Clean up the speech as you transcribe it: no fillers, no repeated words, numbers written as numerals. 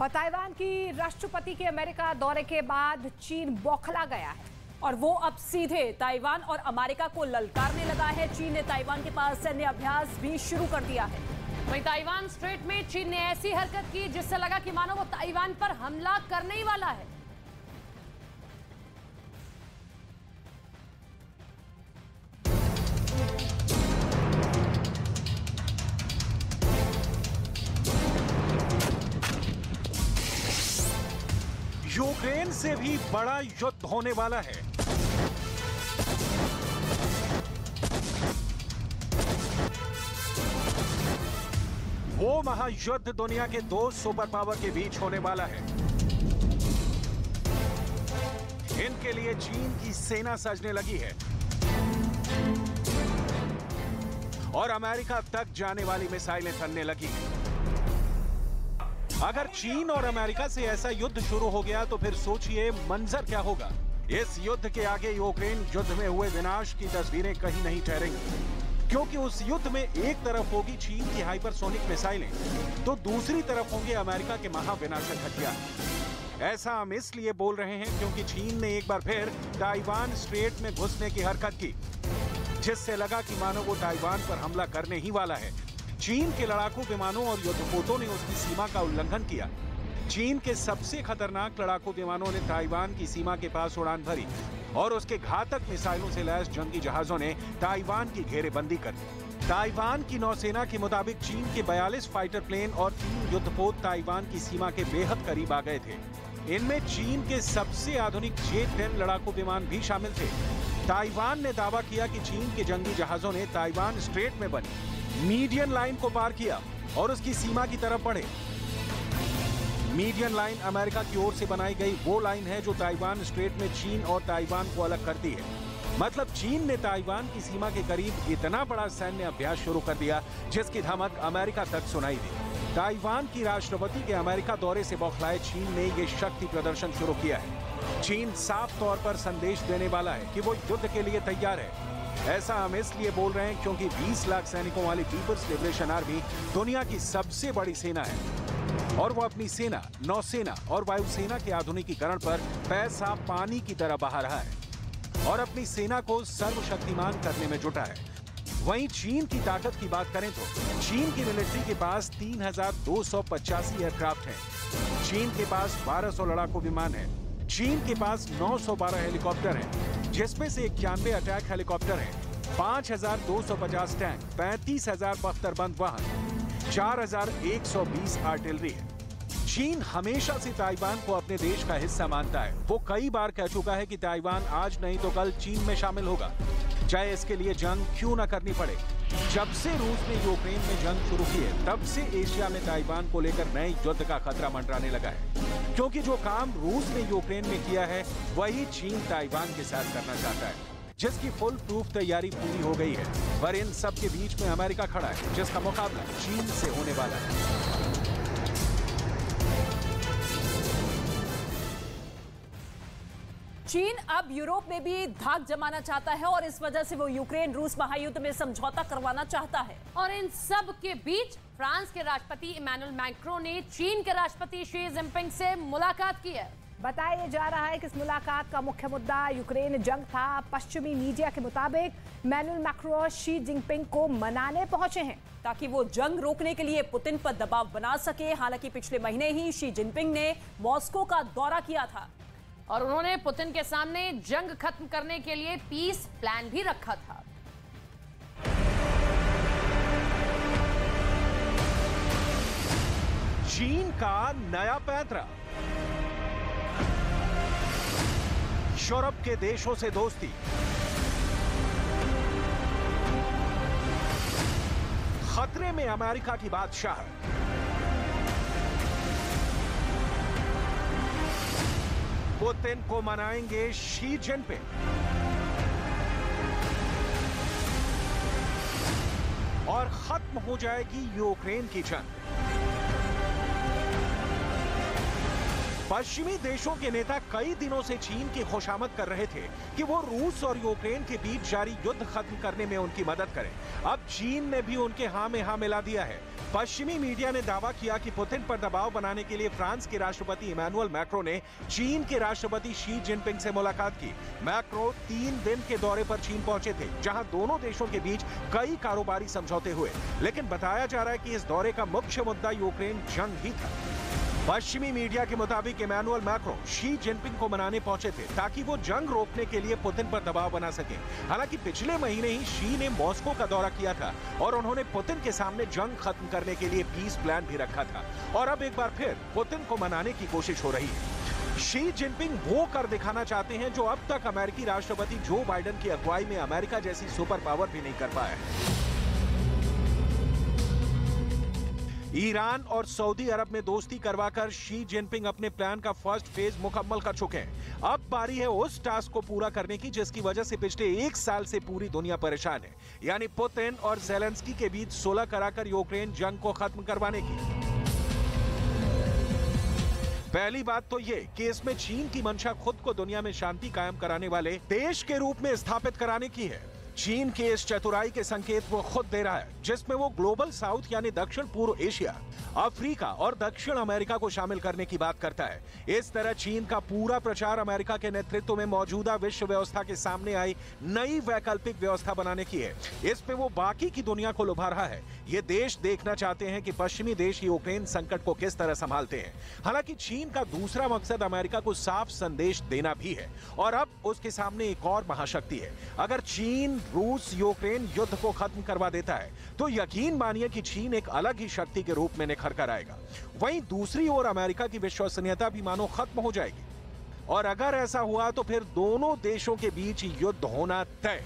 और ताइवान की राष्ट्रपति के अमेरिका दौरे के बाद चीन बौखला गया है और वो अब सीधे ताइवान और अमेरिका को ललकारने लगा है। चीन ने ताइवान के पास सैन्य अभ्यास भी शुरू कर दिया है। वहीं ताइवान स्ट्रेट में चीन ने ऐसी हरकत की जिससे लगा कि मानो वो ताइवान पर हमला करने ही वाला है। यूक्रेन से भी बड़ा युद्ध होने वाला है। वो महायुद्ध दुनिया के दो सुपर पावर के बीच होने वाला है। इनके लिए चीन की सेना सजने लगी है और अमेरिका तक जाने वाली मिसाइलें तनने लगी हैं। अगर चीन और अमेरिका से ऐसा युद्ध शुरू हो गया तो फिर सोचिए मंजर क्या होगा। इस युद्ध के आगे यूक्रेन युद्ध में हुए विनाश की तस्वीरें कहीं नहीं ठहरेंगी, क्योंकि उस युद्ध में एक तरफ होगी चीन की हाइपरसोनिक मिसाइलें तो दूसरी तरफ होंगे अमेरिका के महाविनाशक हथियार। ऐसा हम इसलिए बोल रहे हैं क्योंकि चीन ने एक बार फिर ताइवान स्ट्रेट में घुसने की हरकत की, जिससे लगा कि मानो वो ताइवान पर हमला करने ही वाला है। चीन के लड़ाकू विमानों और युद्धपोतों ने उसकी सीमा का उल्लंघन किया। चीन के सबसे खतरनाक लड़ाकू विमानों ने ताइवान की सीमा के पास उड़ान भरी और उसके घातक मिसाइलों से लैस जंगी जहाजों ने ताइवान की घेरेबंदी कर दी। ताइवान की नौसेना के मुताबिक चीन के 42 फाइटर प्लेन और 3 युद्धपोत ताइवान की सीमा के बेहद करीब आ गए थे। इनमें चीन के सबसे आधुनिक J-10 लड़ाकू विमान भी शामिल थे। ताइवान ने दावा किया कि चीन के जंगी जहाजों ने ताइवान स्ट्रेट में बनी मीडियन लाइन को पार किया और उसकी सीमा की तरफ बढ़े। मीडियन लाइन अमेरिका की ओर से बनाई गई वो लाइन है जो ताइवान स्ट्रेट में चीन और ताइवान को अलग करती है। मतलब चीन ने ताइवान की सीमा के करीब इतना बड़ा सैन्य अभ्यास शुरू कर दिया जिसकी धमक अमेरिका तक सुनाई दी। ताइवान की राष्ट्रपति के अमेरिका दौरे से बौखलाए चीन ने ये शक्ति प्रदर्शन शुरू किया है। चीन साफ तौर पर संदेश देने वाला है कि वो युद्ध के लिए तैयार है। ऐसा हम इसलिए बोल रहे हैं क्योंकि 20 लाख सैनिकों वाली पीपल्स लिबरेशन आर्मी दुनिया की सबसे बड़ी सेना है और वो अपनी सेना, नौसेना और वायुसेना के आधुनिकीकरण पर पैसा पानी की तरह बहा रहा है और अपनी सेना को सर्वशक्तिमान करने में जुटा है। वहीं चीन की ताकत की बात करें तो चीन की मिलिट्री के पास 3285 एयरक्राफ्ट हैं। चीन के पास 1200 लड़ाकू विमान हैं। चीन के पास 912 हेलीकॉप्टर हैं, जिसमें से 91 अटैक हेलीकॉप्टर हैं, 5250 टैंक, 35,000 बख्तरबंद वाहन, 4120 आर्टिलरी है। चीन हमेशा से ताइवान को अपने देश का हिस्सा मानता है। वो कई बार कह चुका है कि ताइवान आज नहीं तो कल चीन में शामिल होगा, चाहे इसके लिए जंग क्यों न करनी पड़े। जब से रूस ने यूक्रेन में जंग शुरू की है, तब से एशिया में ताइवान को लेकर नए युद्ध का खतरा मंडराने लगा है, क्योंकि जो काम रूस ने यूक्रेन में किया है वही चीन ताइवान के साथ करना चाहता है, जिसकी फुल प्रूफ तैयारी पूरी हो गई है। पर इन सब के बीच में अमेरिका खड़ा है, जिसका मुकाबला चीन से होने वाला है। चीन अब यूरोप में भी धाक जमाना चाहता है और इस वजह से वो यूक्रेन रूस महायुद्ध में समझौता करवाना चाहता है। और इन सब के बीच फ्रांस के राष्ट्रपति इमैनुअल मैक्रों ने चीन के राष्ट्रपति शी जिनपिंग से मुलाकात की है। बताया जा रहा है कि इस मुलाकात का मुख्य मुद्दा यूक्रेन जंग था। पश्चिमी मीडिया के मुताबिक इमैनुअल मैक्रों शी जिनपिंग को मनाने पहुंचे हैं ताकि वो जंग रोकने के लिए पुतिन पर दबाव बना सके। हालांकि पिछले महीने ही शी जिनपिंग ने मॉस्को का दौरा किया था और उन्होंने पुतिन के सामने जंग खत्म करने के लिए पीस प्लान भी रखा था। चीन का नया पैंतरा, यूरोप के देशों से दोस्ती, खतरे में अमेरिका की बादशाह, पुतिन को मनाएंगे शी जिनपिंग। और खत्म हो जाएगी यूक्रेन की जंग। पश्चिमी देशों के नेता कई दिनों से चीन की खुशामद कर रहे थे कि वो रूस और यूक्रेन के बीच जारी युद्ध खत्म करने में उनकी मदद करें। अब चीन ने भी उनके हाँ में हाँ मिला दिया है। पश्चिमी मीडिया ने दावा किया कि पुतिन पर दबाव बनाने के लिए फ्रांस के राष्ट्रपति इमैनुअल मैक्रों ने चीन के राष्ट्रपति शी जिनपिंग से मुलाकात की। मैक्रों 3 दिन के दौरे पर चीन पहुंचे थे, जहां दोनों देशों के बीच कई कारोबारी समझौते हुए, लेकिन बताया जा रहा है कि इस दौरे का मुख्य मुद्दा यूक्रेन जंग ही था। पश्चिमी मीडिया के मुताबिक इमैनुअल मैक्रों शी जिनपिंग को मनाने पहुंचे थे ताकि वो जंग रोकने के लिए पुतिन पर दबाव बना सके। हालांकि पिछले महीने ही शी ने मॉस्को का दौरा किया था और उन्होंने पुतिन के सामने जंग खत्म करने के लिए पीस प्लान भी रखा था, और अब एक बार फिर पुतिन को मनाने की कोशिश हो रही है। शी जिनपिंग वो कर दिखाना चाहते हैं जो अब तक अमेरिकी राष्ट्रपति जो बाइडेन की अगुवाई में अमेरिका जैसी सुपर पावर भी नहीं कर पाया है। ईरान और सऊदी अरब में दोस्ती करवाकर शी जिनपिंग अपने प्लान का फर्स्ट फेज मुकम्मल कर चुके हैं। अब बारी है उस टास्क को पूरा करने की जिसकी वजह से पिछले 1 साल से पूरी दुनिया परेशान है, यानी पुतिन और ज़ेलेंस्की के बीच सुलह कराकर यूक्रेन जंग को खत्म करवाने की। पहली बात तो ये कि इसमें चीन की मंशा खुद को दुनिया में शांति कायम कराने वाले देश के रूप में स्थापित कराने की है। चीन के इस चतुराई के संकेत वो खुद दे रहा है, जिसमें वो ग्लोबल साउथ यानी दक्षिण पूर्व एशिया, अफ्रीका और दक्षिण अमेरिका को शामिल करने की बात करता है। इस तरह चीन का पूरा प्रचार अमेरिका के नेतृत्व में मौजूदा विश्व व्यवस्था के सामने आई नई वैकल्पिक व्यवस्था बनाने की है। इसमें वो बाकी की दुनिया को लुभा रहा है। ये देश देखना चाहते हैं कि पश्चिमी देश यूक्रेन संकट को किस तरह संभालते हैं। हालांकि चीन का दूसरा मकसद अमेरिका को साफ संदेश देना भी है, और अब उसके सामने एक और महाशक्ति है। अगर चीन रूस यूक्रेन युद्ध को खत्म करवा देता है तो यकीन मानिए कि चीन एक अलग ही शक्ति के रूप में निखर कर आएगा। वहीं दूसरी ओर अमेरिका की विश्वसनीयता भी मानो खत्म हो जाएगी, और अगर ऐसा हुआ तो फिर दोनों देशों के बीच युद्ध होना तय।